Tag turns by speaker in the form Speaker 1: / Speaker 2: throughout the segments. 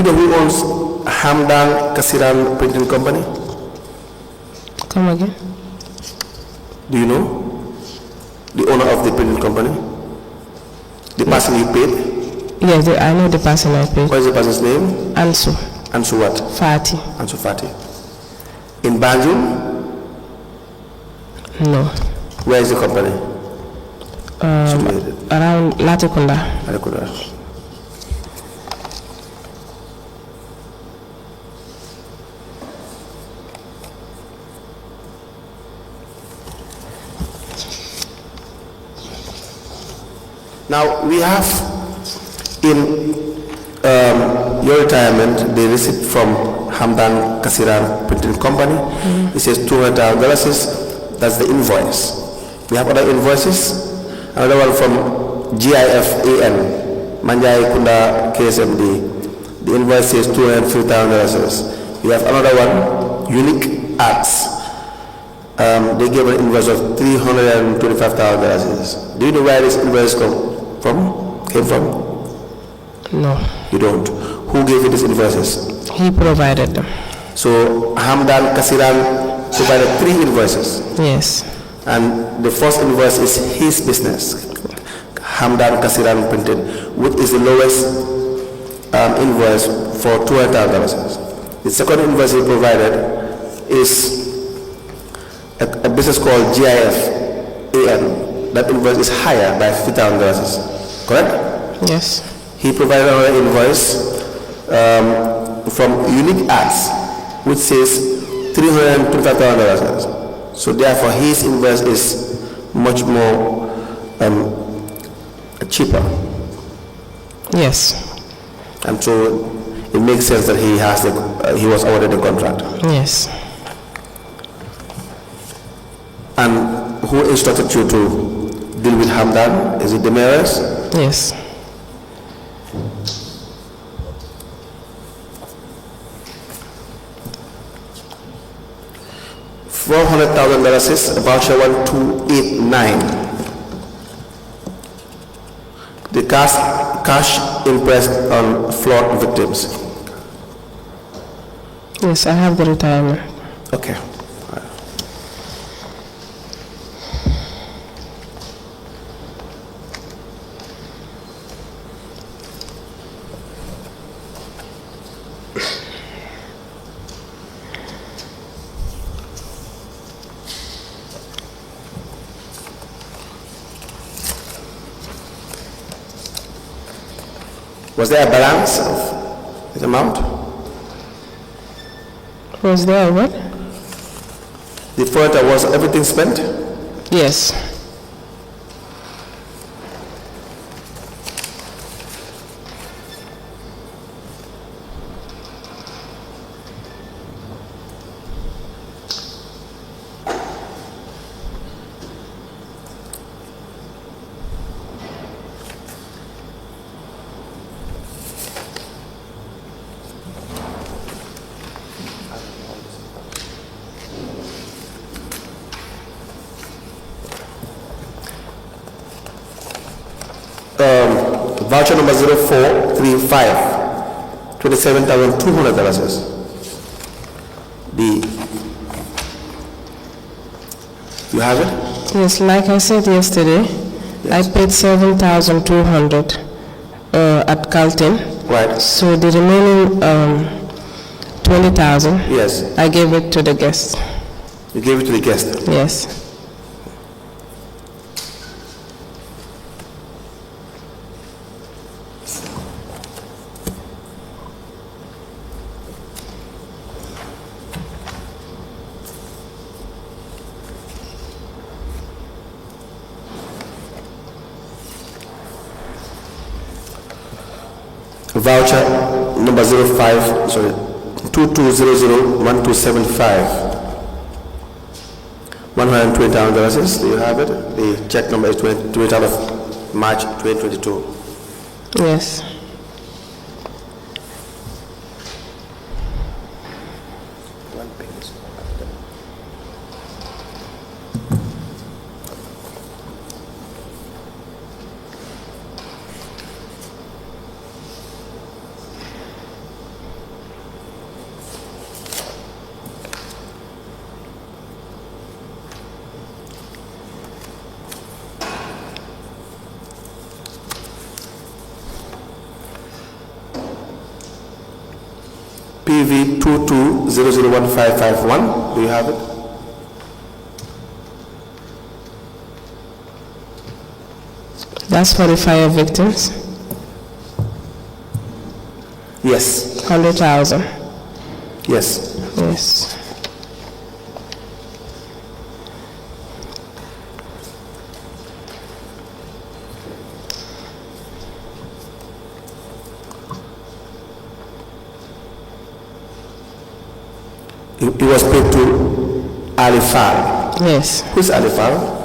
Speaker 1: you know who owns Hamdan Kasiran Printing Company?
Speaker 2: Come again?
Speaker 1: Do you know the owner of the printing company? The person you paid?
Speaker 2: Yes, I know the person I paid.
Speaker 1: What is the person's name?
Speaker 2: Ansu.
Speaker 1: Ansu what?
Speaker 2: Fati.
Speaker 1: Ansu Fati. In Banjul?
Speaker 2: No.
Speaker 1: Where is the company?
Speaker 2: Around Latikunda.
Speaker 1: Latikunda. Now we have in your retirement the receipt from Hamdan Kasiran Printing Company. It says $200. That's the invoice. We have other invoices. Another one from GIFAN, Manjai Kunda KSMD. The invoice says $250,000. We have another one, Unique Arts. They gave an invoice of $325,000. Do you know where this invoice came from?
Speaker 2: No.
Speaker 1: You don't. Who gave you these invoices?
Speaker 2: He provided them.
Speaker 1: So Hamdan Kasiran provided 3 invoices.
Speaker 2: Yes.
Speaker 1: And the first invoice is his business, Hamdan Kasiran Printed, which is the lowest invoice for $200,000. The second invoice he provided is a business called GIFAN. That invoice is higher by $50,000. Correct?
Speaker 2: Yes.
Speaker 1: He provided another invoice from Unique Arts, which says $325,000. So therefore, his invoice is much more cheaper.
Speaker 2: Yes.
Speaker 1: And so it makes sense that he was awarded the contract.
Speaker 2: Yes.
Speaker 1: And who instructed you to deal with Hamdan? Is it the mayors?
Speaker 2: Yes.
Speaker 1: $400,000 is voucher 1289. The cash impressed on flawed victims.
Speaker 2: Yes, I have the retirement.
Speaker 1: Okay. Was there a balance of this amount?
Speaker 2: Was there what?
Speaker 1: The further was everything spent?
Speaker 2: Yes.
Speaker 1: Voucher number 0435, $27,200. You have it?
Speaker 2: Yes, like I said yesterday, yes. I paid 7,200 at Carlton.
Speaker 1: Right.
Speaker 2: So the remaining 20,000.
Speaker 1: Yes.
Speaker 2: I gave it to the guest.
Speaker 1: You gave it to the guest?
Speaker 2: Yes.
Speaker 1: Voucher number 22001275, $120,000. Do you have it? The check number is 28th of March 2022.
Speaker 2: Yes.
Speaker 1: PV 22001551. Do you have it?
Speaker 2: That's for the fire victims.
Speaker 1: Yes.
Speaker 2: 100,000.
Speaker 1: Yes.
Speaker 2: Yes.
Speaker 1: It was paid to Alifal.
Speaker 2: Yes.
Speaker 1: Who's Alifal?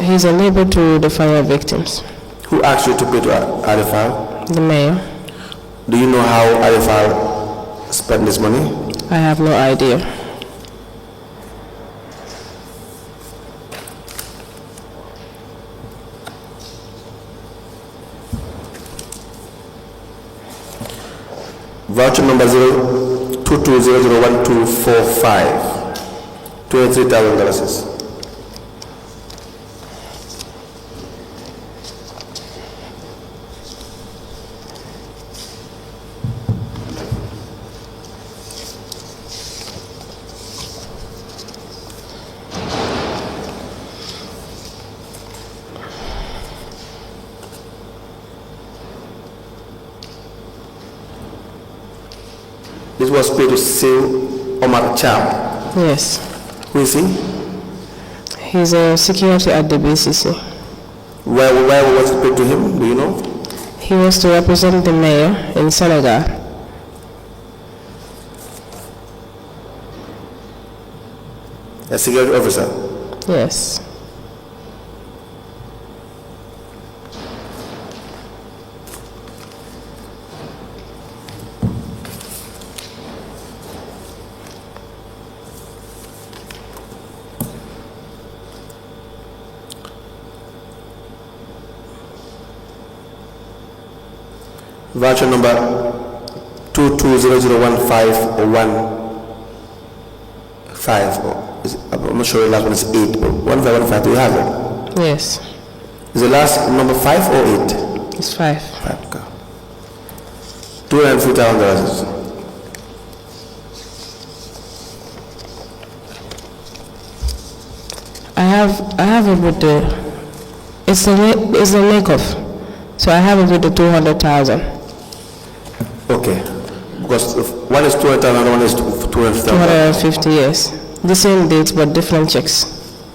Speaker 2: He's a neighbor to the fire victims.
Speaker 1: Who asked you to pay to Alifal?
Speaker 2: The mayor.
Speaker 1: Do you know how Alifal spent this money?
Speaker 2: I have no idea.
Speaker 1: Voucher number 022001245, $23,000. This was paid to Sale Omar Cham.
Speaker 2: Yes.
Speaker 1: Who is he?
Speaker 2: He's a security at the B.C.C.
Speaker 1: Where was it paid to him? Do you know?
Speaker 2: He was to represent the mayor in Senegal.
Speaker 1: A security officer?
Speaker 2: Yes.
Speaker 1: Voucher number 22001515. I'm not sure the last one is 8, but 1515. Do you have it?
Speaker 2: Yes.
Speaker 1: Is the last number 5 or 8?
Speaker 2: It's 5.
Speaker 1: 5. Okay. $250,000.
Speaker 2: I have it with the. It's the makeup. So I have it with the 200,000.
Speaker 1: Okay. Because one is 200,000 and one is 250,000.
Speaker 2: 250, yes. The same dates but different checks.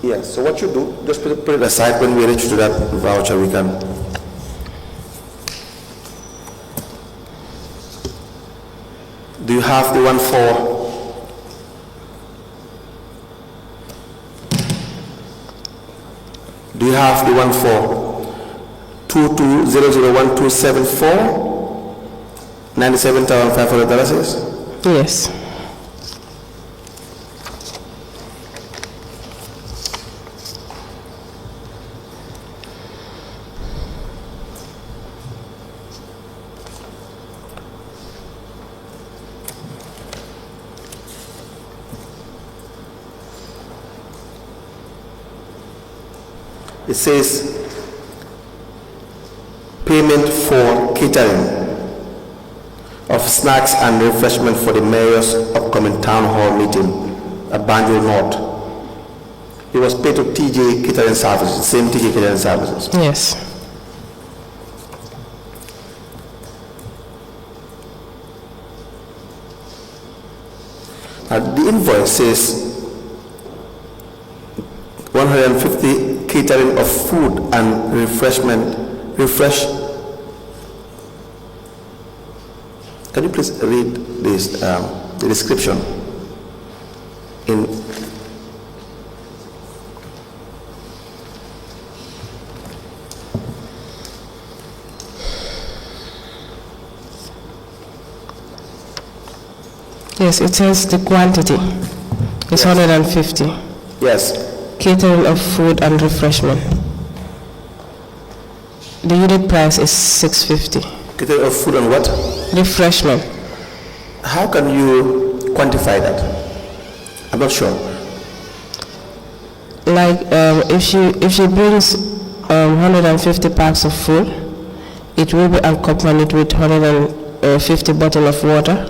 Speaker 1: Yes. So what you do, just put it aside. When we reach to that voucher, we can. Do you have the one for? Do you have the one for 22001274? $97,500?
Speaker 2: Yes.
Speaker 1: It says payment for catering of snacks and refreshment for the mayor's upcoming town hall meeting at Banjul North. It was paid to TJ Catering Services, same TJ Catering Services.
Speaker 2: Yes.
Speaker 1: The invoice says 150 catering of food and Can you please read this, the description in
Speaker 2: Yes, it says the quantity is 150.
Speaker 1: Yes.
Speaker 2: Catering of food and refreshment. The unit price is 650.
Speaker 1: Catering of food and what?
Speaker 2: Refreshment.
Speaker 1: How can you quantify that? I'm not sure.
Speaker 2: Like if she brings 150 packs of food, it will be accompanied with 150 bottles of water,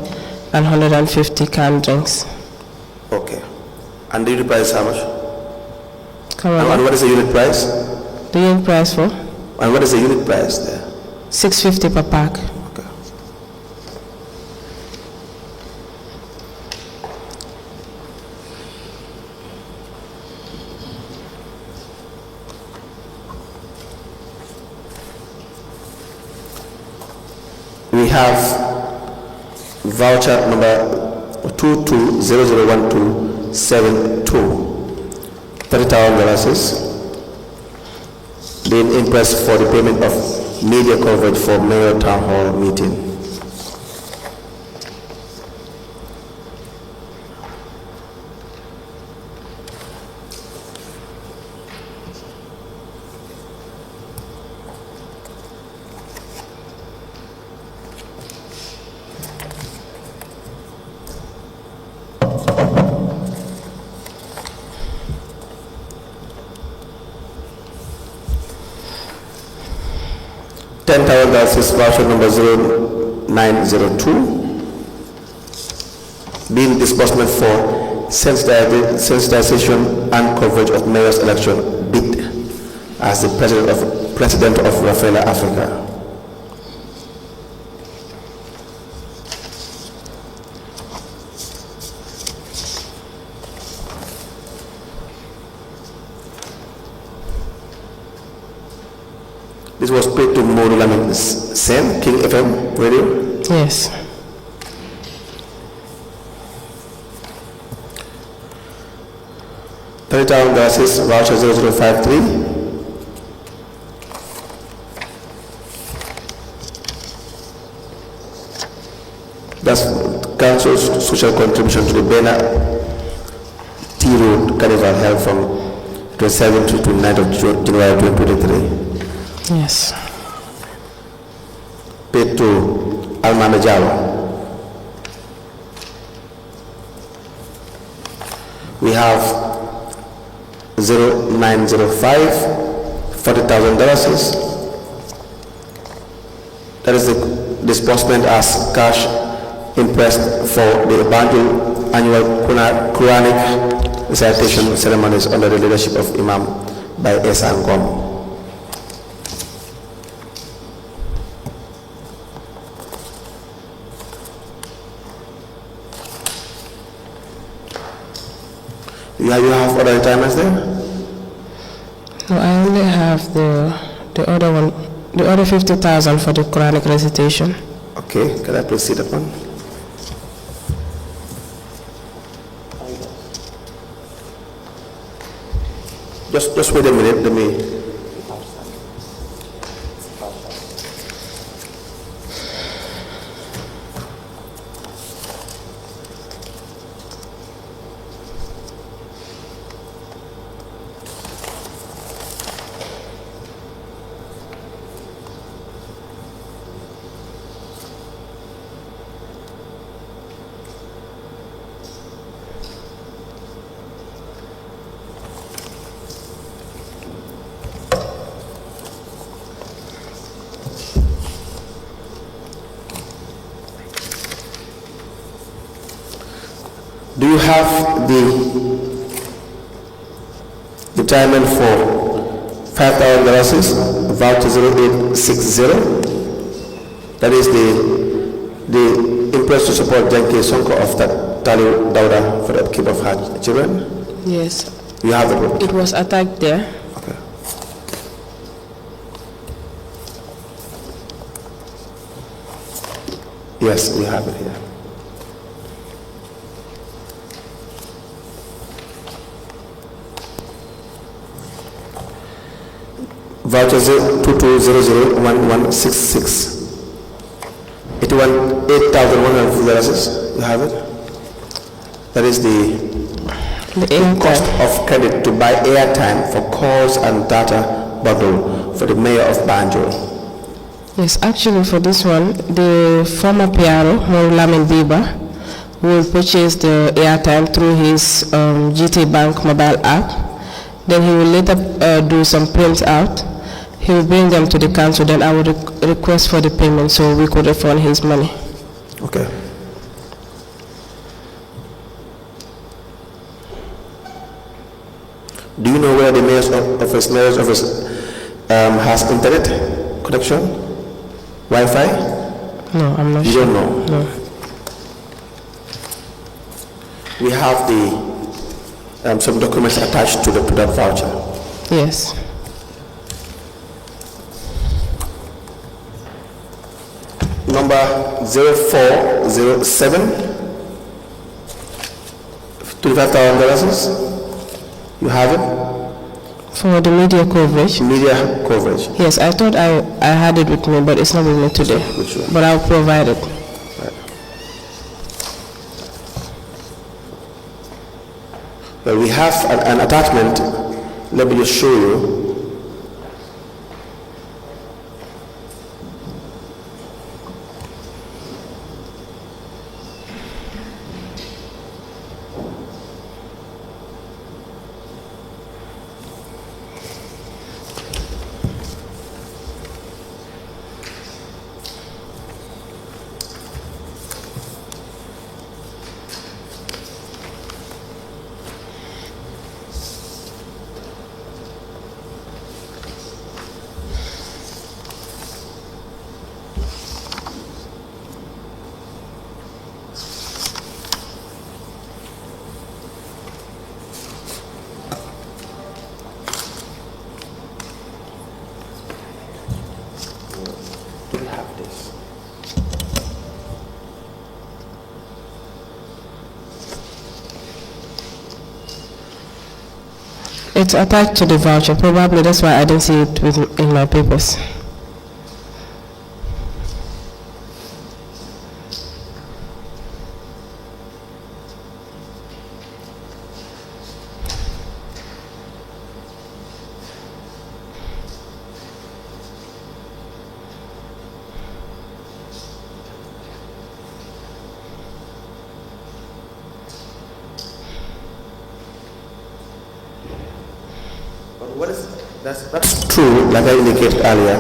Speaker 2: and 150 canned drinks.
Speaker 1: Okay. And the unit price is how much?
Speaker 2: Come
Speaker 1: And
Speaker 2: on.
Speaker 1: what is the unit price?
Speaker 2: The unit price for?
Speaker 1: And what is the unit price there?
Speaker 2: $6.50 per pack.
Speaker 1: Okay. We have voucher number 22001272, $30,000 being impressed for the payment of media coverage for mayor town hall meeting. $10,000 is voucher number 0902, being disbursement for sensitization and coverage of mayor's election bid as the president of Rafaela Africa. This was paid to Modulamin Sen, King FM radio.
Speaker 2: Yes.
Speaker 1: $30,000 is voucher 0053. That's council's social contribution to the Bena T Road Carnival held from 27th to 29th of January 2023.
Speaker 2: Yes.
Speaker 1: Paid to Almame Jalo. We have 0905, $40,000. That is the disbursement as cash impressed for the Banjul annual Quranic recitation ceremonies under the leadership of Imam by S. Angom. You have other retirements there?
Speaker 2: No, I only have the other one, the other 50,000 for the Quranic recitation.
Speaker 1: Okay, can I proceed upon? Just wait a minute, let me. Do you have the retirement for $5,000 voucher 0860? That is the impress to support Janke Sonko of Tali Dauda for the upkeep of her children?
Speaker 2: Yes.
Speaker 1: You have the book?
Speaker 2: It was attacked there.
Speaker 1: Okay. Yes, we have it here. Voucher 22001166. $8,150. You have it? That is the cost of credit to buy airtime for calls and data bundle for the mayor of Banjul.
Speaker 2: Yes, actually for this one, the former PRO, Lamin Biba, will purchase the airtime through his GT Bank mobile app. Then he will later do some print out. He will bring them to the council, then I will request for the payment so we could refund his money.
Speaker 1: Okay. this mayor's office has internet connection, Wi-Fi?
Speaker 2: No, I'm not
Speaker 1: You
Speaker 2: sure.
Speaker 1: don't know?
Speaker 2: No.
Speaker 1: We have the some documents attached to that voucher.
Speaker 2: Yes.
Speaker 1: Number 0407, $25,000. You have it?
Speaker 2: For the media coverage?
Speaker 1: Media coverage.
Speaker 2: Yes, I thought I had it with me, but it's not with me today.
Speaker 1: Which one?
Speaker 2: But I'll provide it.
Speaker 1: Right. Well, we have an attachment. Let me just show you. Do we have this?
Speaker 2: It's attached to the voucher. Probably that's why I didn't see it in my papers.
Speaker 1: What is that's true, like I indicated earlier.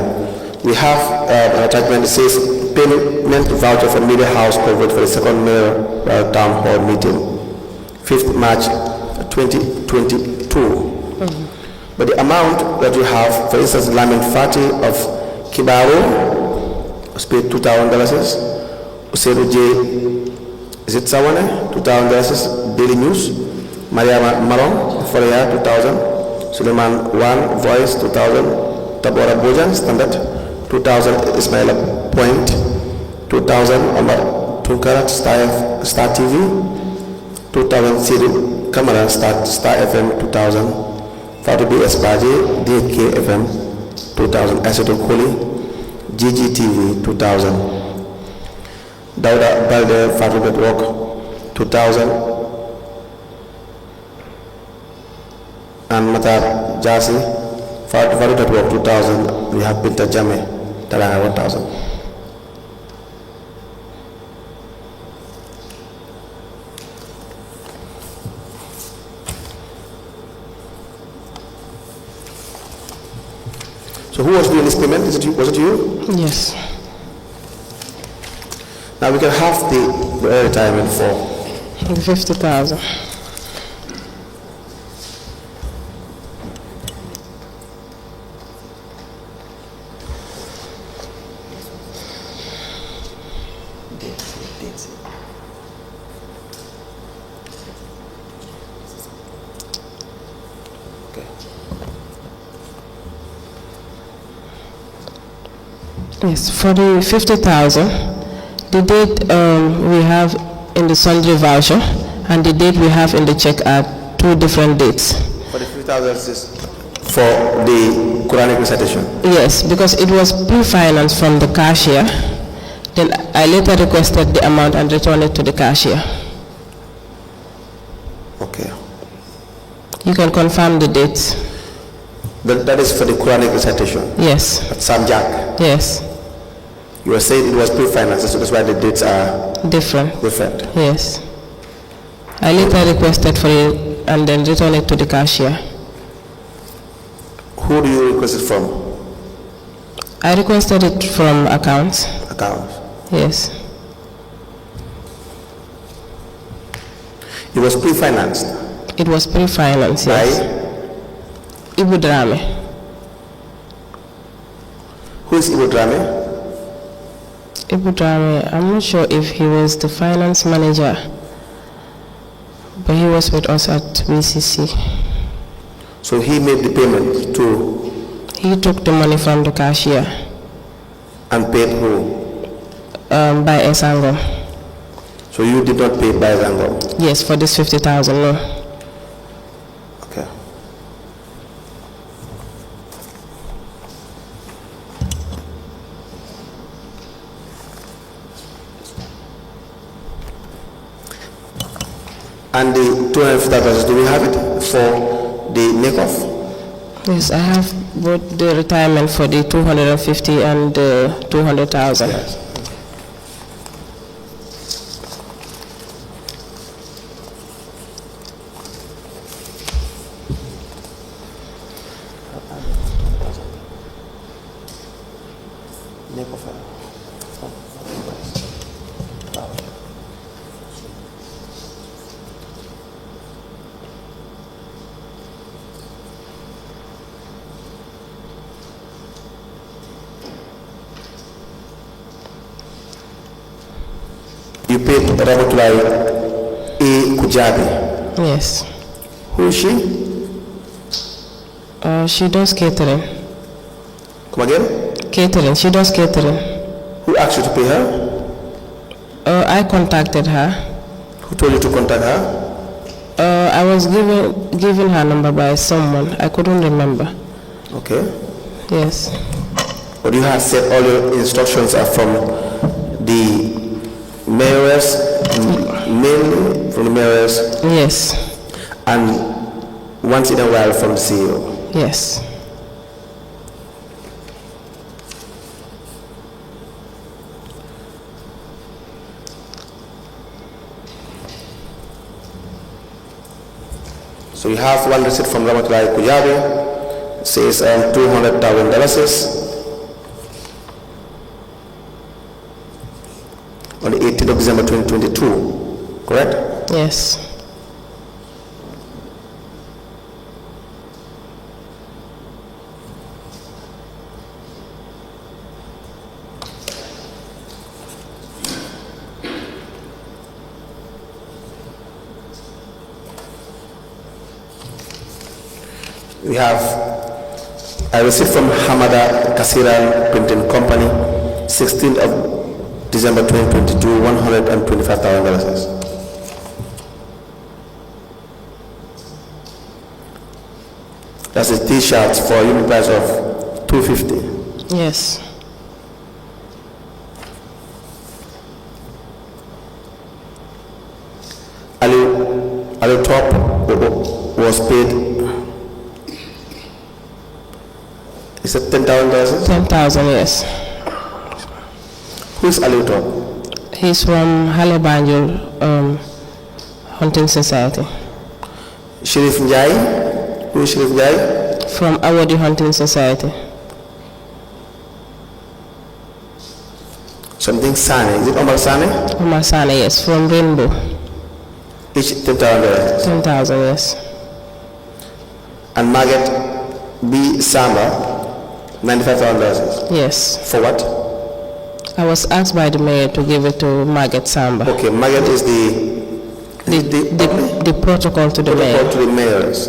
Speaker 1: We have an attachment that says payment voucher for media house coverage for the second mayor town hall meeting, 5th March 2022. But the amount that you have, for instance, Lamin Fati of Kibaro was paid $2,000. Useru J. Is it Sawane? $2,000. Daily News. Mariama Maron, Foria, 2,000. Suleiman 1, Voice, 2,000. Tabora Bojan, Standard, 2,000. Ismaila Point, 2,000. Omar Tunkarat, Star TV, 2,000. Siri Kamara, Star FM, 2,000. Fatou B.S. Baje, DK FM, 2,000. Aseto Koli, GGTV, 2,000. Dauda Balde, Fatou Network, 2,000. And Matar Jasi, Fatou Network, 2,000. We have Binta Jame, Talanga, 1,000. So who was doing this payment? Was it you?
Speaker 2: Yes.
Speaker 1: Now we can have the retirement for
Speaker 2: 50,000. Yes, for the 50,000, the date we have in the sundry voucher and the date we have in the check are two different dates.
Speaker 1: For the 50,000 is for the Quranic recitation?
Speaker 2: Yes, because it was pre-financed from the cashier. Then I later requested the amount and returned it to the cashier.
Speaker 1: Okay.
Speaker 2: You can confirm the dates.
Speaker 1: That is for the Quranic recitation?
Speaker 2: Yes.
Speaker 1: At Samjak?
Speaker 2: Yes.
Speaker 1: You were saying it was pre-financed, so that's why the dates are
Speaker 2: different. Yes. I later requested for it and then returned it to the cashier.
Speaker 1: Who do you request it from?
Speaker 2: I requested it from accounts.
Speaker 1: Accounts?
Speaker 2: Yes.
Speaker 1: It was pre-financed?
Speaker 2: It was pre-financed, yes. Ibu Drame.
Speaker 1: Who is Ibu Drame?
Speaker 2: Ibu Drame, I'm not sure if he was the finance manager, but he was with us at B.C.C.
Speaker 1: So he made the payment to...
Speaker 2: He took the money from the cashier.
Speaker 1: And paid who?
Speaker 2: By Esango.
Speaker 1: So you did not pay by Esango?
Speaker 2: Yes, for this 50,000, no.
Speaker 1: Okay. And the 250,000, do we have it for the make-off?
Speaker 2: Yes, I have both the retirement for the 250 and the 200,000.
Speaker 1: Yes. You paid Ramatulai A. Kujabi.
Speaker 2: Yes.
Speaker 1: Who is she?
Speaker 2: She does catering.
Speaker 1: Come again?
Speaker 2: Catering, she does catering.
Speaker 1: Who asked you to pay her?
Speaker 2: I contacted her.
Speaker 1: Who told you to contact her?
Speaker 2: I was given her number by someone. I couldn't remember.
Speaker 1: Okay.
Speaker 2: Yes.
Speaker 1: But you have said all your instructions are from the mayoress, mainly from the mayoress?
Speaker 2: Yes.
Speaker 1: And once in a while from the CEO?
Speaker 2: Yes.
Speaker 1: So you have one receipt from Ramatulai Kujabi, says $200,000 on the 18th of December 2022, correct?
Speaker 2: Yes.
Speaker 1: We have a receipt from Hamada Kasiran Printing Company, 16th of December 2022, $125,000. That's a t-shirt for a unit price of $250.
Speaker 2: Yes.
Speaker 1: Ali Top was paid. Is it $10,000?
Speaker 2: 10,000, yes.
Speaker 1: Who is Ali Top?
Speaker 2: He's from Halebanjul Hunting Society.
Speaker 1: Sheriff Njai? Who is Sheriff Njai?
Speaker 2: From Awadi Hunting Society.
Speaker 1: Something Sane. Is it Omar Sane?
Speaker 2: Omar Sane, yes. From Rainbow.
Speaker 1: Each $10,000.
Speaker 2: 10,000, yes.
Speaker 1: And Margaret B. Samba, $95,000.
Speaker 2: Yes.
Speaker 1: For what?
Speaker 2: I was asked by the mayor to give it to Margaret Samba.
Speaker 1: Okay, Margaret is
Speaker 2: The protocol to the mayor.
Speaker 1: protocol to the mayors.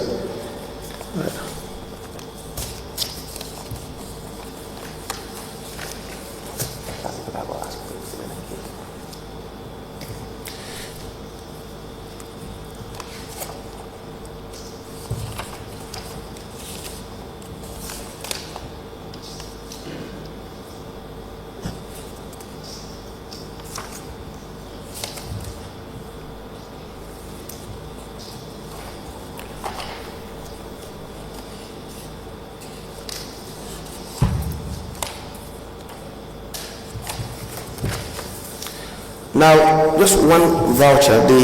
Speaker 1: Now, just one voucher, the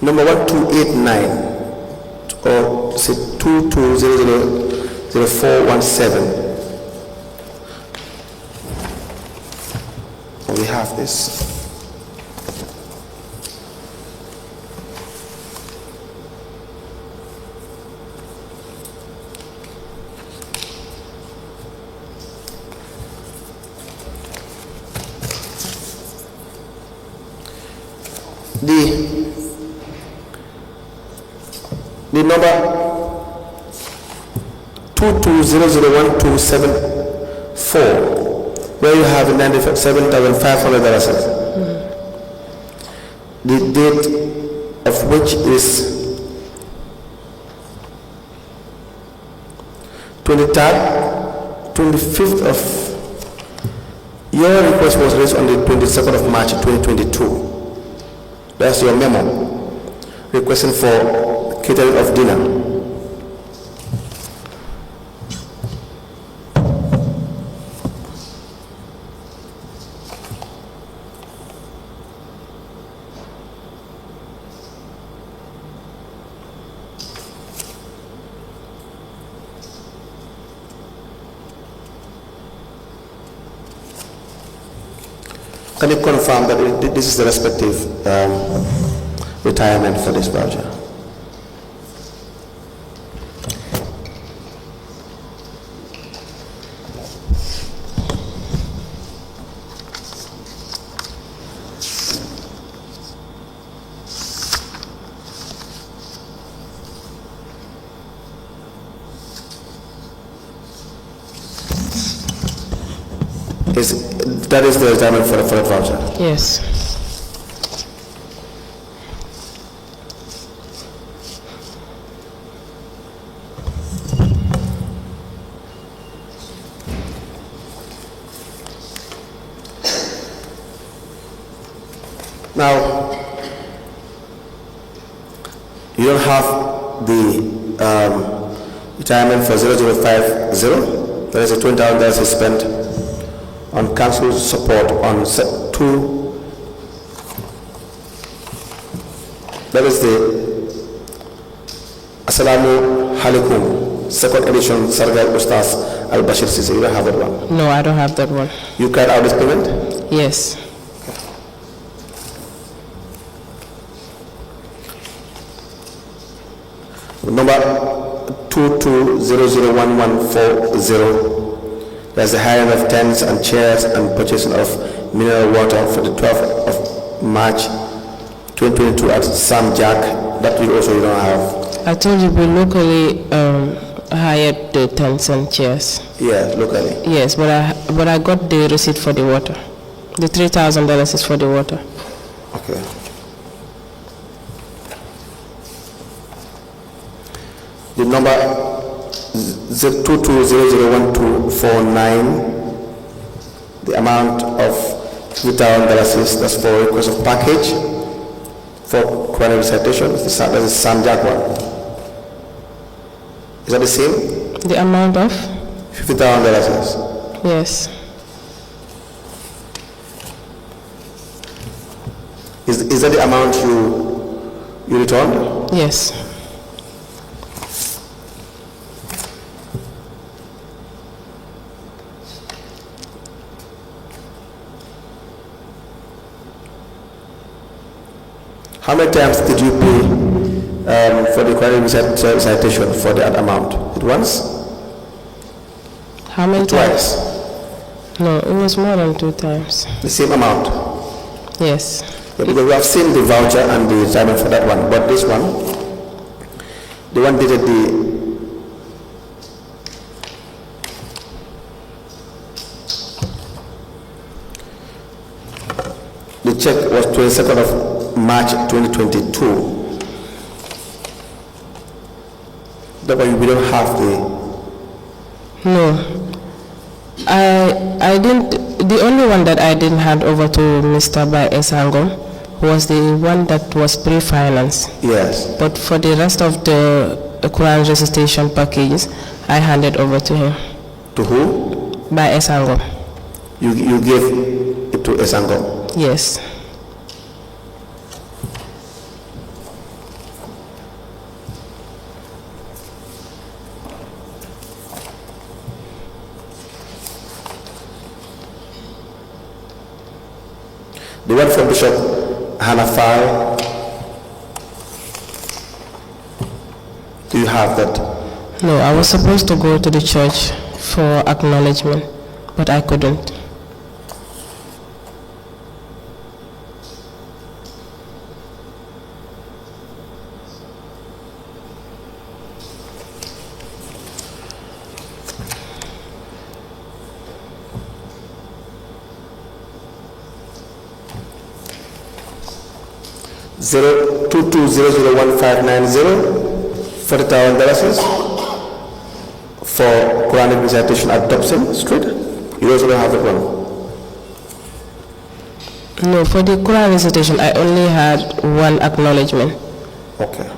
Speaker 1: number 1289 or say 22000417. We have this. The number 22001274, where you have $97,500. The date of which is 25th of, your request was raised on the 22nd of March 2022. That's your memo requesting for catering of dinner. Can you confirm that this is the respective retirement for this voucher? That is the retirement for the voucher?
Speaker 2: Yes.
Speaker 1: Now, you don't have the retirement for 0050. There is a $20,000 spent on council support on two. That is the Assalamu Alaikum second edition Sargal Ustaz Al Bashir Sisi. You don't have that one?
Speaker 2: No, I don't have that one.
Speaker 1: You carried out this payment?
Speaker 2: Yes.
Speaker 1: Number 22001140. There's the hiring of tents and chairs and purchasing of mineral water for the 12th of March 2022 at Sam Jack. That you also don't have.
Speaker 2: I told you we locally hired the tents and chairs.
Speaker 1: Yeah, locally.
Speaker 2: Yes, but I got the receipt for the water. The $3,000 is for the water.
Speaker 1: Okay. The number 22001249, the amount of $3,000 that's for request of package for Quran recitation. That's the Sam Jack one. Is that the same?
Speaker 2: The amount of?
Speaker 1: $50,000.
Speaker 2: Yes.
Speaker 1: Is that the amount you returned?
Speaker 2: Yes.
Speaker 1: How many times did you pay for the Quran recitation for that amount? It once?
Speaker 2: How many
Speaker 1: Twice?
Speaker 2: times? No, it was more than 2 times.
Speaker 1: The same amount?
Speaker 2: Yes.
Speaker 1: Yeah, because we have seen the voucher and the retirement for that one, but this one, the one dated the check was 22nd of March 2022. That way we don't have the.
Speaker 2: No. I didn't. The only one that I didn't hand over to Mr. Bai Esangom was the one that was pre-finance.
Speaker 1: Yes.
Speaker 2: But for the rest of the Quran recitation packages, I handed over to him.
Speaker 1: To who?
Speaker 2: By Esangom.
Speaker 1: You gave it to Esangom?
Speaker 2: Yes.
Speaker 1: The one from Bishop Hanafai, do you have that?
Speaker 2: No, I was supposed to go to the church for acknowledgement, but I couldn't.
Speaker 1: Do 022001590, $40,000 for Quranic recitation at Dobson Street. You also don't have that one.
Speaker 2: No, for the Quran recitation, I only had one acknowledgement.
Speaker 1: Okay.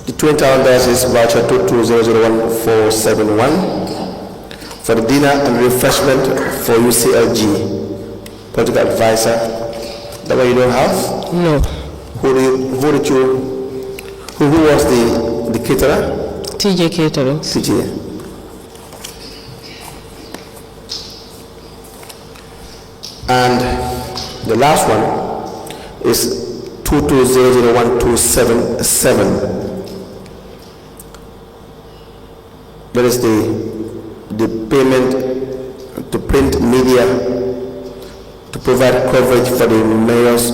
Speaker 1: The $20,000 is voucher 2200141 for the dinner and refreshment for UCLG political advisor. That one you don't have?
Speaker 2: No.
Speaker 1: Who was the caterer?
Speaker 2: TJ Catering.
Speaker 1: TJ. And the last one is 2200127. That is the payment to print media to provide coverage for the mayor's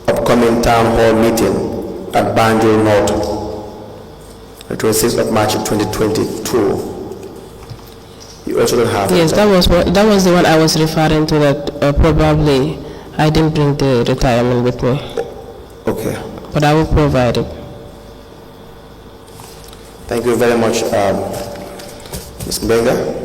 Speaker 1: upcoming town hall meeting at Banjul North, the 26th of March 2022. You also don't have
Speaker 2: Yes, that was the one I was referring to, that probably I didn't bring the retirement with me.
Speaker 1: Okay.
Speaker 2: But I will provide it.
Speaker 1: Thank you very much, Ms. Mbenga.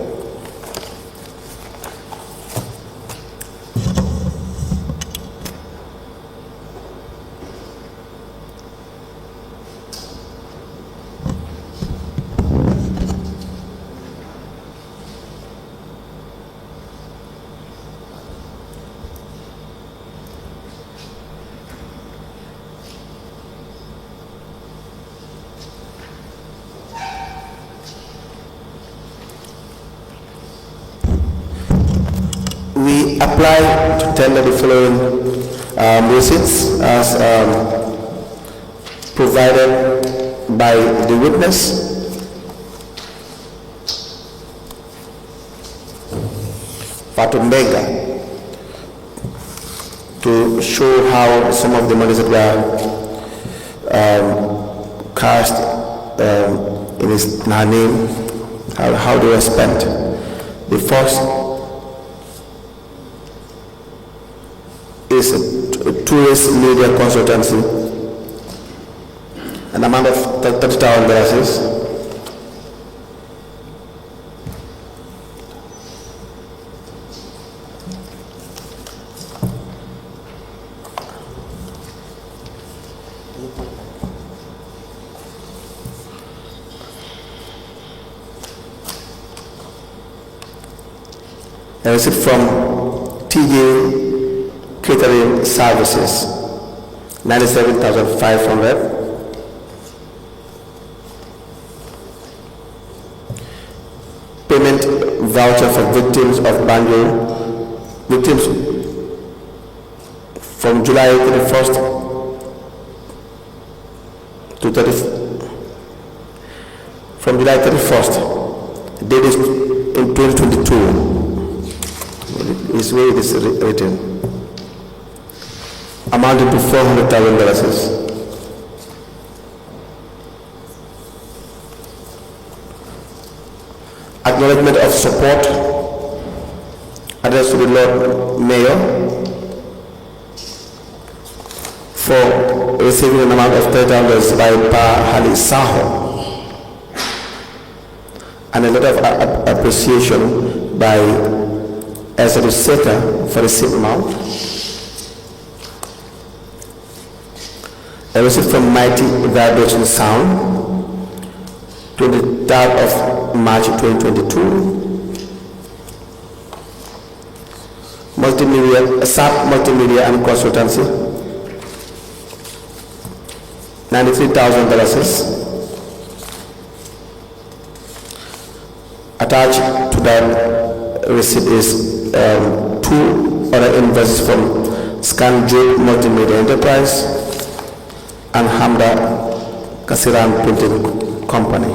Speaker 1: We apply to tender the following receipts as provided by the witness. Fatou Mbenga, to show how some of the monies that were cast in her name, how they were spent. The first is a tourist media consultancy, an amount of $30,000. A receipt from TJ Catering Services, $97,500. Payment voucher for victims of Banjul, victims from July 31st to 30th. From July 31st, date is in 2022. Is where it is written. Amounted to $400,000. Acknowledgement of support addressed to the Lord Mayor for receiving an amount of $30,000 by Pa Hali Saho, and a letter of appreciation by as a receiver for the same amount. A receipt from Mighty Vibration Sound, 23rd of March 2022. Multimedia, SAP Multimedia and Consultancy, $93,000. Attached to that receipt is two other invoices from Scanjob Multimedia Enterprise and Hamda Kasiran Printing Company.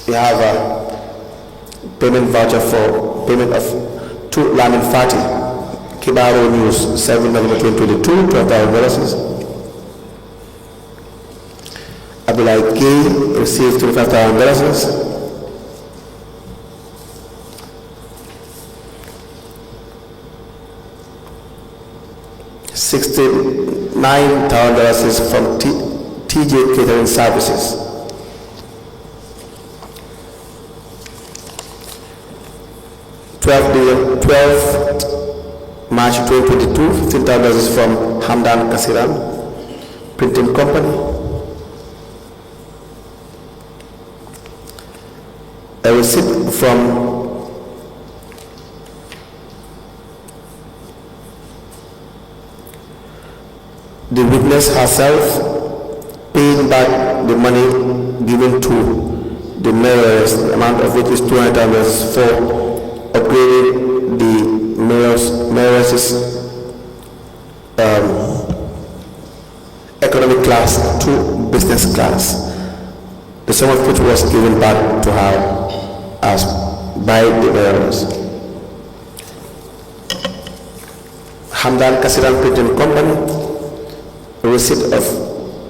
Speaker 1: We have a payment voucher for payment of to Lamin Fati, Kibaro News, 7 November 2022, $12,000. Abdullah Gay received $25,000. $69,000 is from TJ Catering Services. 12 March 2022, $15,000 is from Hamdan Kasiran Printing Company. A receipt from the witness herself paying back the money given to the mayoress, the amount of which is $200 for upgrading the mayoress's economic class to business class. The sum of which was given back to her as by the mayoress. Hamdan Kasiran Printing Company, a receipt of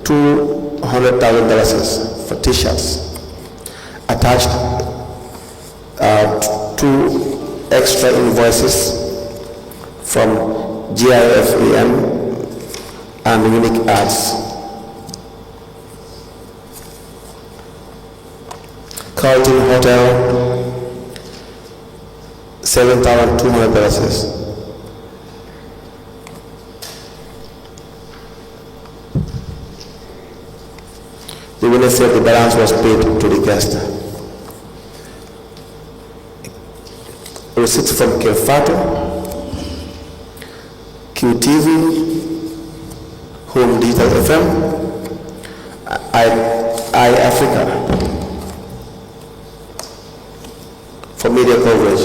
Speaker 1: $200,000 for t-shirts. Attached two extra invoices from GIFAM and Unique Arts. Carlton Hotel, $7,200. The witness said the balance was paid to the guest. Receipts from Fatou, QTV, Home Digital FM, Africa for media coverage.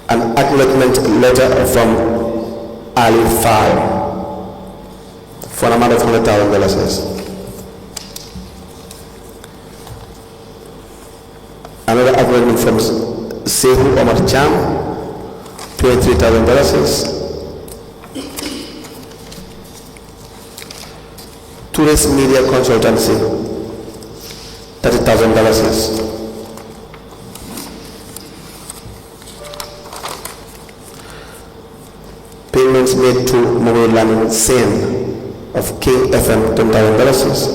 Speaker 1: An acknowledgement letter from Ali Fal for an amount of $100,000. Another acknowledgement from Sehu Omar Cham, $23,000. Tourist Media Consultancy, $30,000. Payments made to Mogul Lamin Sen of King FM, $10,000.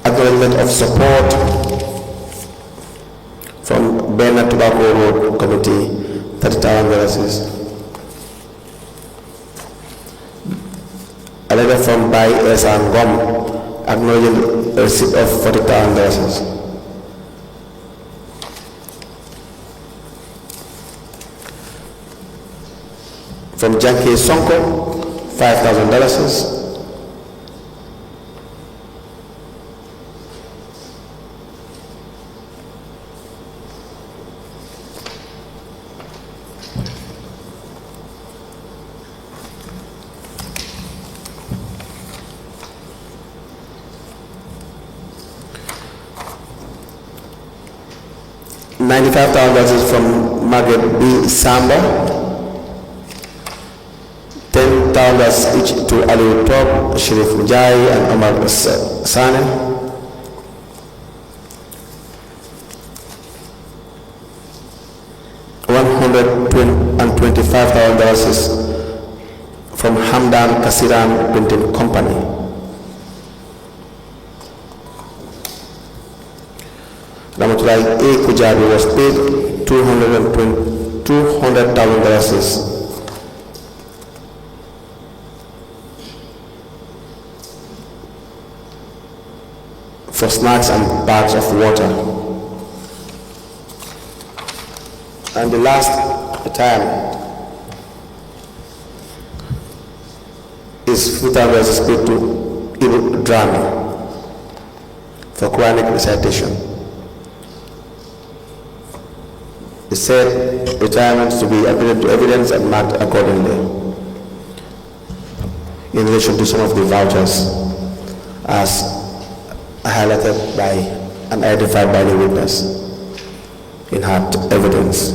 Speaker 1: Acknowledgement of support from Bernard Tobacco Road Committee, $30,000. A letter from Bai Esan Gom acknowledging a receipt of $40,000. From Janke Sonko, $5,000. $95,000 is from Margaret B. Samba. $10,000 each to Ali Top, Sharif Njai, and Omar Sane. $125,000 is from Hamdan Kasiran Printing Company. Ramatulai A. Kujabi was paid $200,000 for snacks and bags of water. And the last time is $50,000 is paid to Ibu Drama for Quranic recitation. He said retirements to be updated to evidence and marked accordingly in relation to some of the vouchers as highlighted by and identified by the witness in her evidence.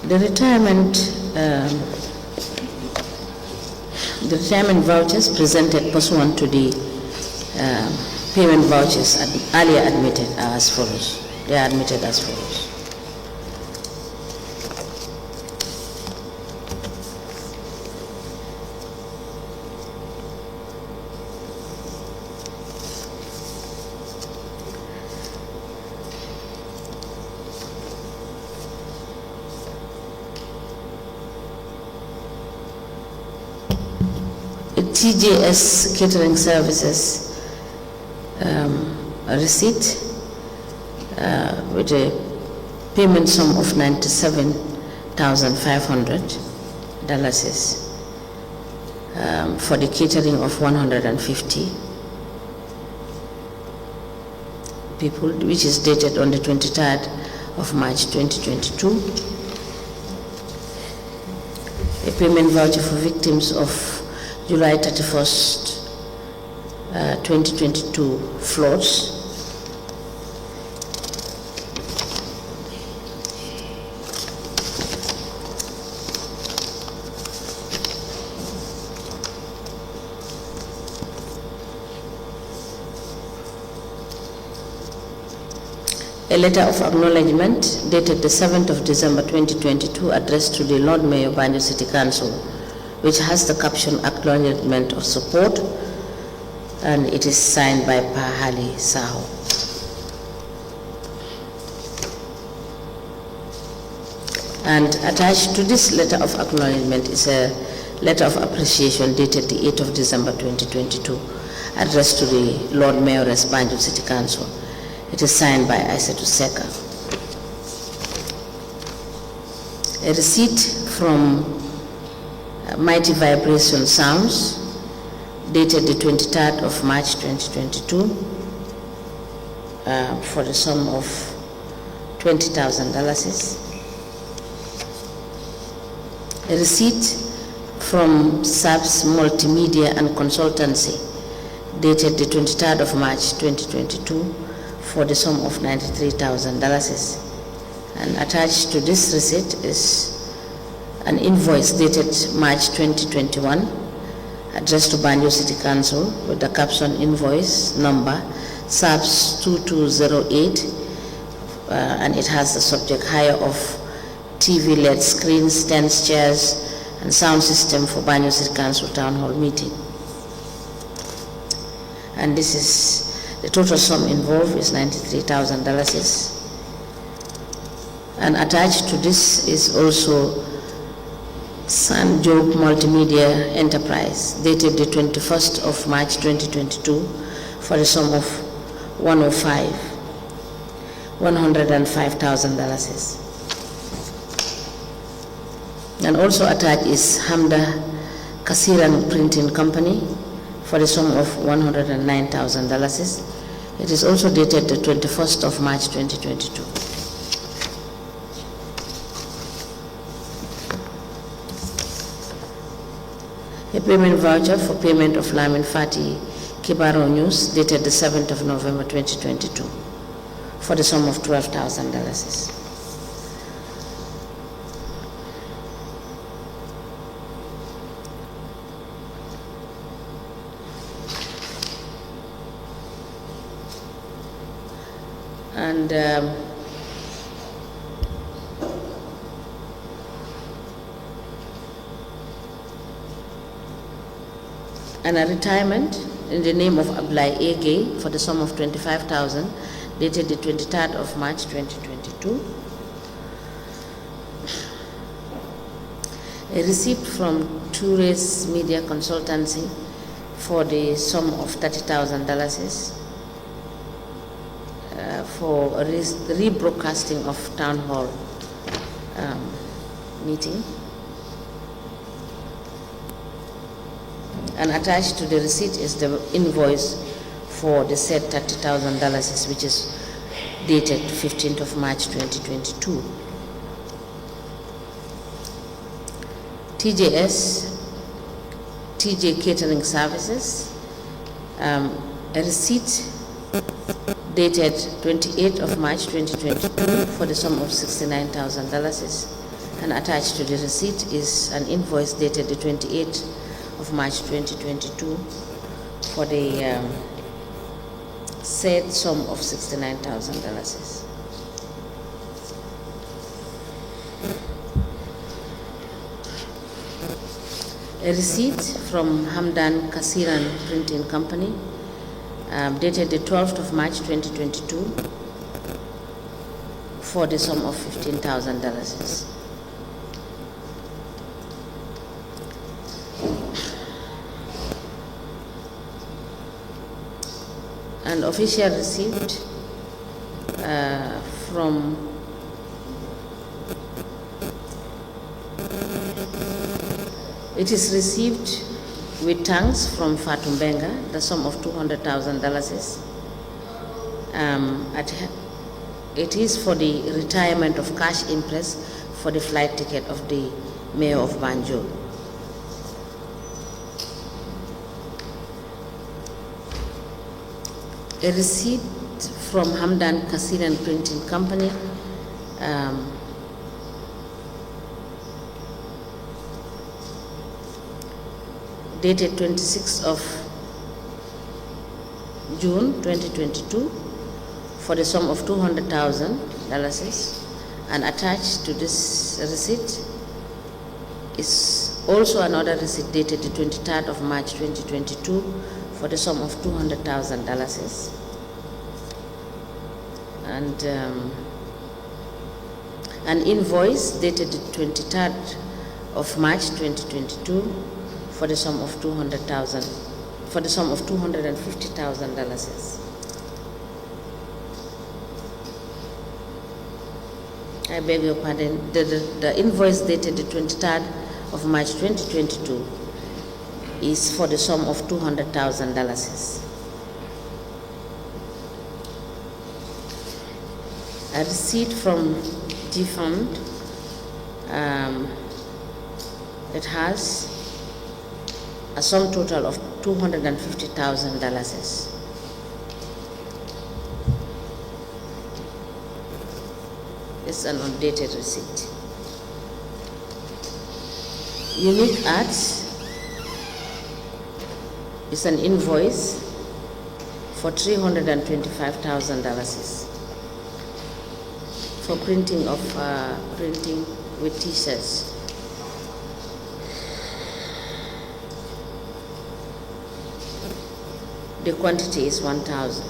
Speaker 3: The retirement vouchers presented pursuant to the payment vouchers earlier admitted are as follows. They are admitted as follows. TJS Catering Services a receipt with a payment sum of $97,500 for the catering of 150 people, which is dated on the 23rd of March 2022. A payment voucher for victims of July 31st, 2022 floods. A letter of acknowledgement dated the 7th of December 2022 addressed to the Lord Mayor Banjul City Council, which has the caption acknowledgement of support, and it is signed by Pahali Saho. And attached to this letter of acknowledgement is a letter of appreciation dated the 8th of December 2022 addressed to the Lord Mayor of Banjul City Council. It is signed by Aissatou Seka. A receipt from Mighty Vibration Sounds dated the 23rd of March 2022 for the sum of $20,000. A receipt from SAPS Multimedia and Consultancy dated the 23rd of March 2022 for the sum of $93,000. And attached to this receipt is an invoice dated March 2021 addressed to Banjul City Council with the caption invoice number SAPS 2208, and it has the subject hire of TV LED screens, stands, chairs, and sound system for Banjul City Council Town Hall meeting. And this is the total sum involved is $93,000. And attached to this is also San Job Multimedia Enterprise dated the 21st of March 2022 for the sum of $105,000. And also attached is Hamda Kasiran Printing Company for the sum of $109,000. It is also dated the 21st of March 2022. A payment voucher for payment of Lamin Fati Kibaro News dated the 7th of November 2022 for the sum of $12,000. And a retirement in the name of Ablai A. Gay for the sum of $25,000 dated the 23rd of March 2022. A receipt from Tures Media Consultancy for the sum of $30,000 for rebroadcasting of Town Hall meeting. And attached to the receipt is the invoice for the said $30,000, which is dated 15th of March 2022. TJ Catering Services, a receipt dated 28th of March 2022 for the sum of $69,000. And attached to the receipt is an invoice dated the 28th of March 2022 for the said sum of $69,000. A receipt from Hamdan Kasiran Printing Company dated the 12th of March 2022 for the sum of $15,000. An official receipt from it is received with thanks from Fatou Mbenga, the sum of $200,000. It is for the retirement of cash imprest for the flight ticket of the Mayor of Banjul. A receipt from Hamdan Kasiran Printing Company dated 26th of June 2022 for the sum of $200,000, and attached to this receipt is also another receipt dated the 23rd of March 2022 for the sum of $200,000, and an invoice dated the 23rd of March 2022 for the sum of $250,000. I beg your pardon. The invoice dated the 23rd of March 2022 is for the sum of $200,000. A receipt from G Fund, it has a sum total of $250,000. It's an undated receipt. Unique Arts is an invoice for $325,000 for printing with t-shirts. The quantity is 1,000.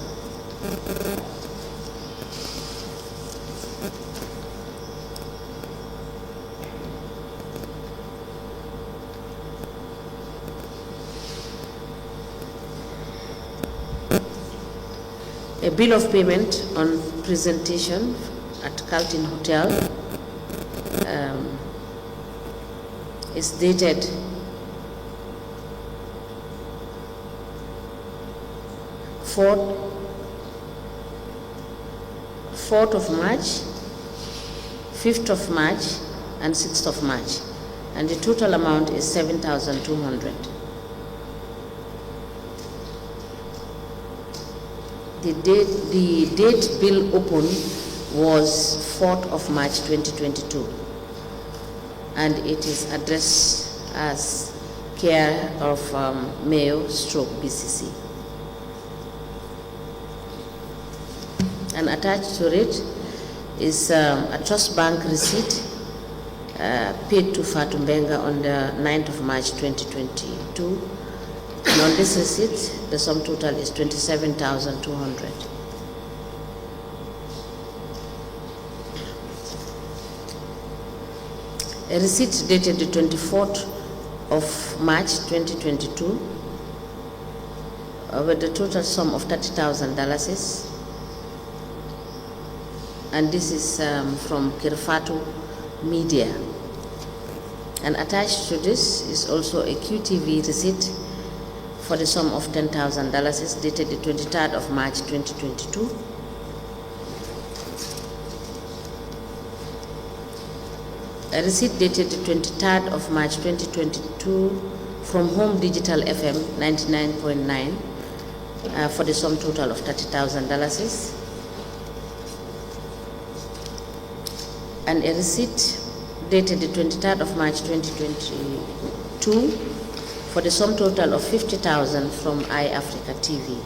Speaker 3: A bill of payment on presentation at Carlton Hotel is dated 4th of March, 5th of March, and 6th of March, and the total amount is $7,200. The date bill open was 4th of March 2022, and it is addressed as care of Mayor /B.C.C. And attached to it is a trust bank receipt paid to Fatou Mbenga on the 9th of March 2022. And on this receipt, the sum total is $27,200. A receipt dated the 24th of March 2022 with the total sum of $30,000. And this is from Fatou Media. And attached to this is also a QTV receipt for the sum of $10,000 dated the 23rd of March 2022. A receipt dated the 23rd of March 2022 from Home Digital FM 99.9 for the sum total of $30,000. And a receipt dated the 23rd of March 2022 for the sum total of 50,000 from iAfrica TV.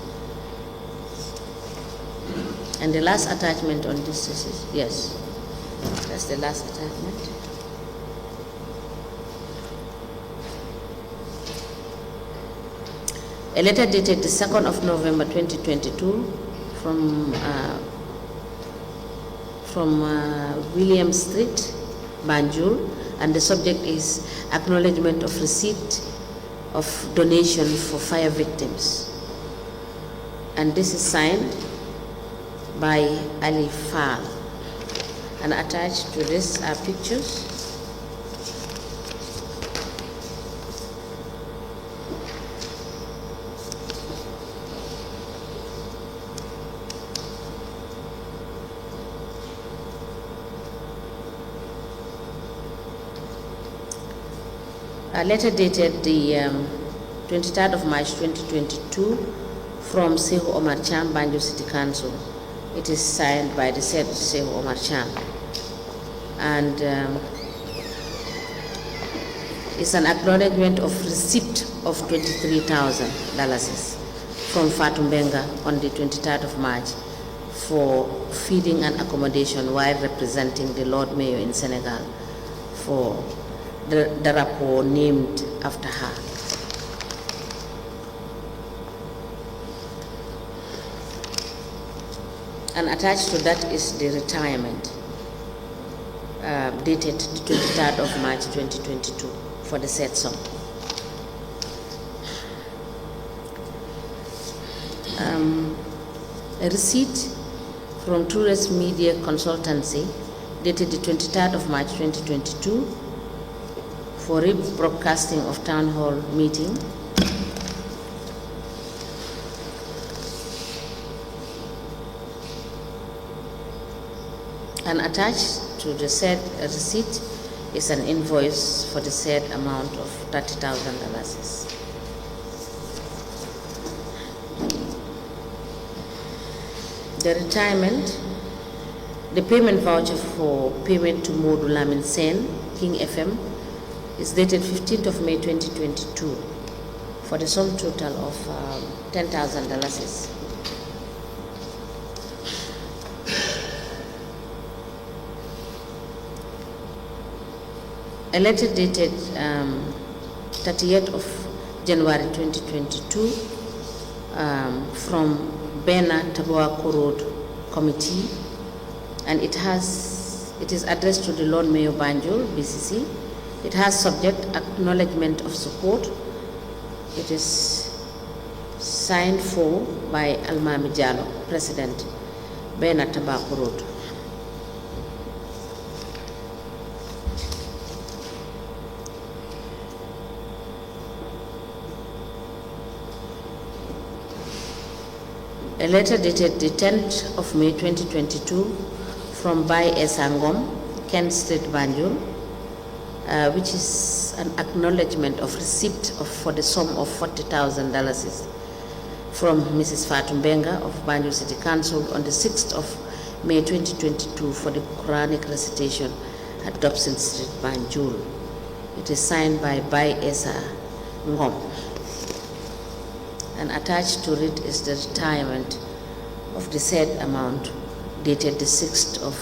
Speaker 3: And the last attachment on this is, yes, that's the last attachment. A letter dated the 2nd of November 2022 from William Street, Banjul, and the subject is acknowledgement of receipt of donation for fire victims. And this is signed by Ali Fall. And attached to this are pictures. A letter dated the 23rd of March 2022 from Sehu Omar Chan, Banjul City Council. It is signed by the said Sehu Omar Chan. And it's an acknowledgement of receipt of $23,000 from Fatou Mbenga on the 23rd of March for feeding and accommodation while representing the Lord Mayor in Senegal for the rapport named after her. And attached to that is the retirement dated the 23rd of March 2022 for the said sum. A receipt from Tourist Media Consultancy dated the 23rd of March 2022 for rebroadcasting of town hall meeting. And attached to the said receipt is an invoice for the said amount of $30,000. The retirement, the payment voucher for payment to Modu Lamin Sen, King FM, is dated 15th of May 2022 for the sum total of $10,000. A letter dated 30th of January 2022 from Bena Taboako Road Committee, and it is addressed to the Lord Mayor Banjul B.C.C. It has subject acknowledgement of support. It is signed for by Almami Jallo, President, Bena Taboako Road. A letter dated the 10th of May 2022 from Bai Esangom, Kent Street, Banjul, which is an acknowledgement of receipt for the sum of $40,000 from Mrs. Fatou Mbenga of Banjul City Council on the 6th of May 2022 for the Quranic recitation at Dobson Street, Banjul. It is signed by Bai Esa Ngom. And attached to it is the retirement of the said amount dated the 6th of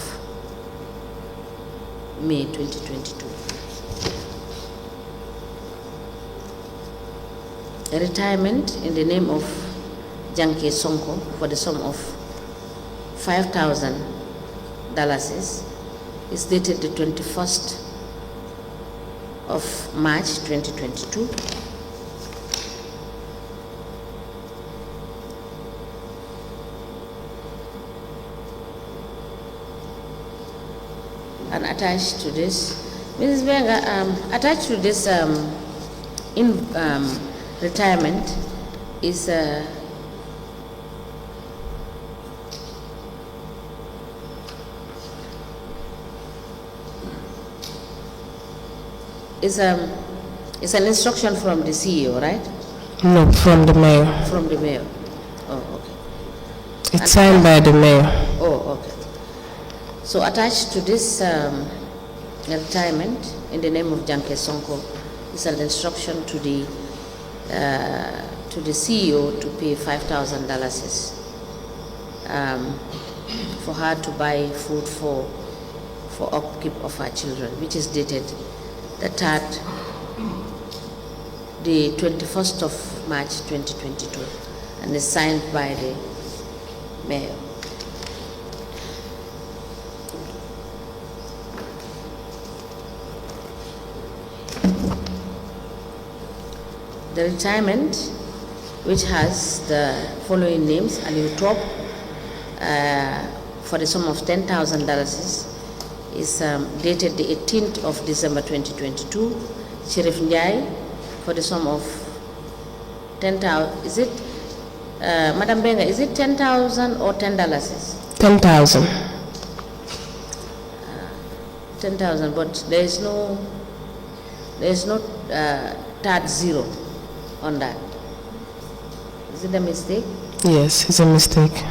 Speaker 3: May 2022. A retirement in the name of Janke Sonko for the sum of $5,000 is dated the 21st of March 2022. And attached to this, Mrs. Benga, attached to this retirement is a it's an instruction from the CEO, right?
Speaker 2: No, from the mayor.
Speaker 3: From the mayor. Oh, okay.
Speaker 2: It's signed by the mayor.
Speaker 3: Oh, okay. So attached to this retirement in the name of Janke Sonko is an instruction to the CEO to pay $5,000 for her to buy food for upkeep of her children, which is dated the 21st of March 2022, and is signed by the mayor. The retirement, which has the following names: Aliu Top, for the sum of $10,000, is dated the 18th of December 2022. Sheriff Njai, for the sum of 10,000. Is it, Madam Benga? Is it 10,000 or $10?
Speaker 2: 10,000.
Speaker 3: 10,000, but there is no third zero on that. Is it a mistake?
Speaker 2: Yes, it's a mistake.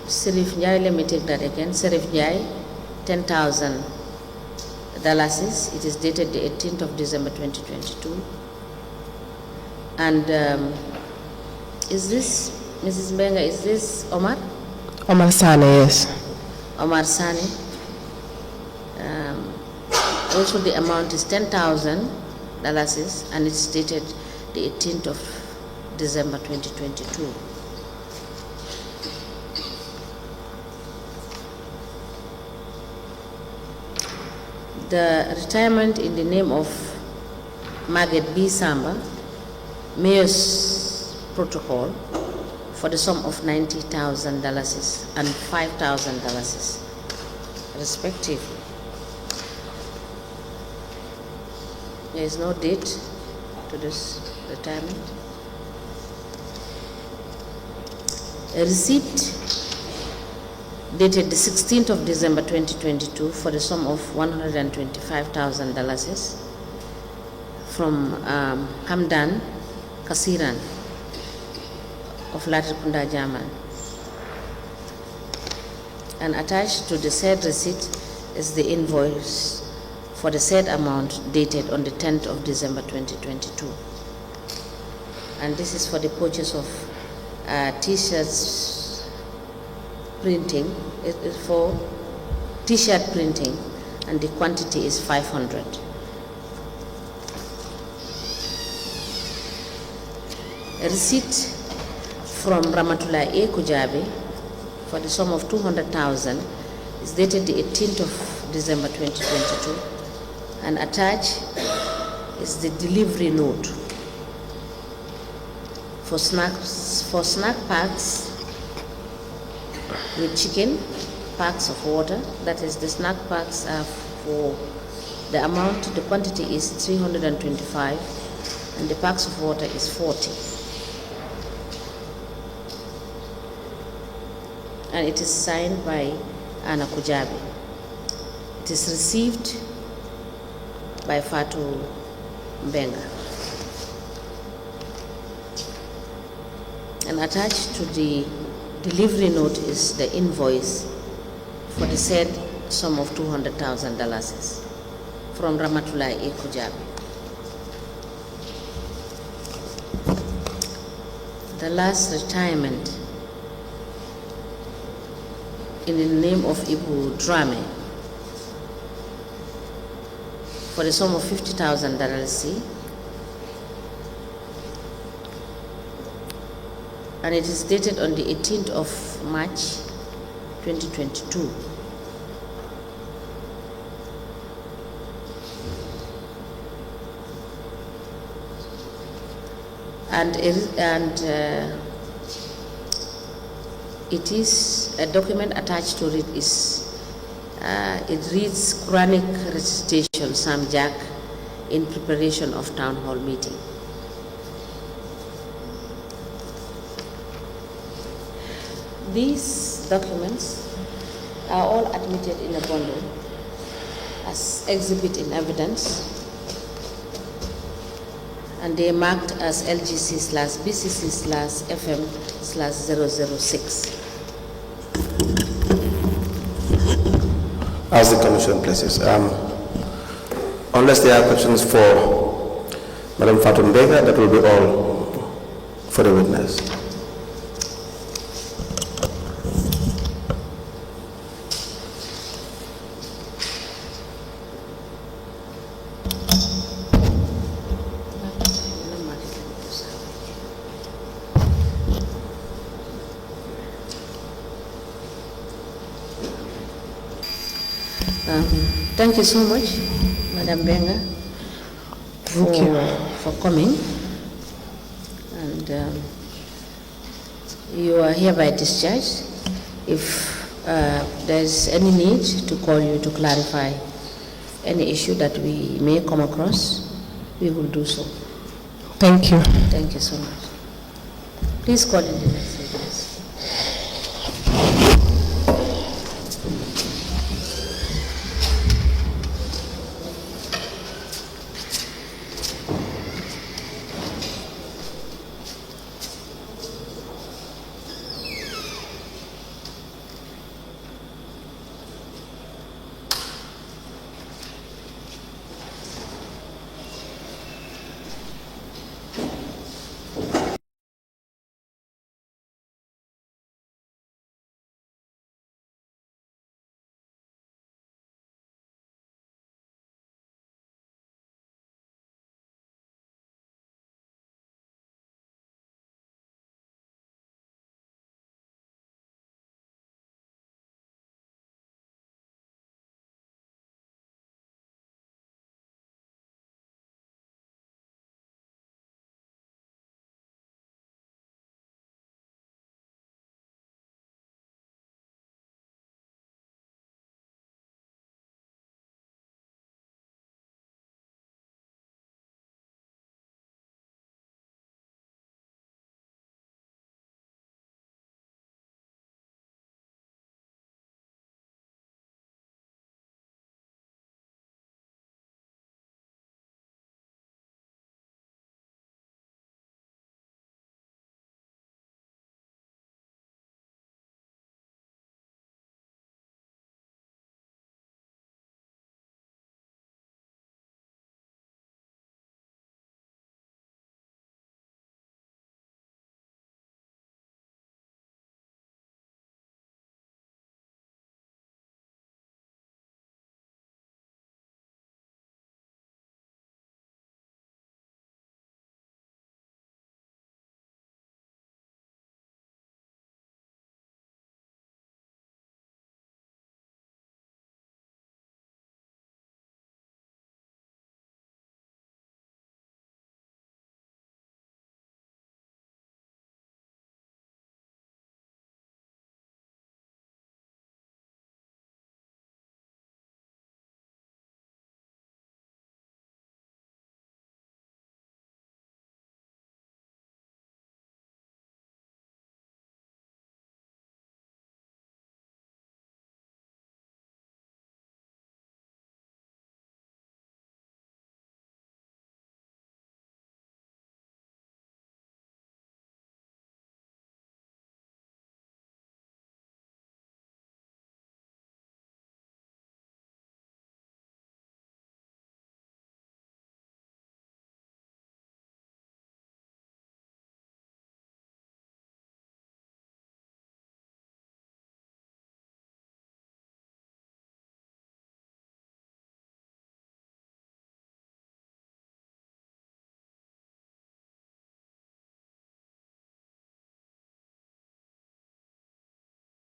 Speaker 3: Serif Njai, let me take that again. Serif Njai, $10,000. It is dated the 18th of December 2022. And is this, Mrs. Mbenga, is this Omar?
Speaker 2: Omar Sane, yes.
Speaker 3: Omar Sane. Also the amount is $10,000, and it's dated the 18th of December 2022. The retirement in the name of Margaret B. Samba, Mayor's Protocol, for the sum of $90,000 and $5,000, respectively. There is no date to this retirement. A receipt dated the 16th of December 2022 for the sum of $125,000 from Hamdan Kasiran of Latrikunda, German. And attached to the said receipt is the invoice for the said amount dated on the 10th of December 2022. And this is for the purchase of t-shirts printing. It is for t-shirt printing, and the quantity is 500. A receipt from Ramatullah A. Kujabi for the sum of 200,000 is dated the 18th of December 2022, and attached is the delivery note for snack packs with chicken, packs of water. That is, the snack packs are for the amount, the quantity is 325, and the packs of water is 40. And it is signed by Anna Kujabi. It is received by Fatou Mbenga. And attached to the delivery note is the invoice for the said sum of $200,000 from Ramatullah A. Kujabi. The last retirement in the name of Ibu Drame for the sum of $50,000, and it is dated on the 18th of March 2022. And it is a document attached to it is it reads Quranic recitation Samjak in preparation of town hall meeting. These documents are all admitted in a bundle as exhibit in evidence, and they are marked as LGC/BCC/FM/006.
Speaker 1: Housing Commission places. Unless there are questions for Madam Fatou Mbenga, that will be all for the witness.
Speaker 3: Thank you so much, Madam Mbenga, for coming. And you are hereby discharged. If there's any need to call you to clarify any issue that we may come across, we will do so.
Speaker 2: Thank you.
Speaker 3: Thank you so much. Please call in the next.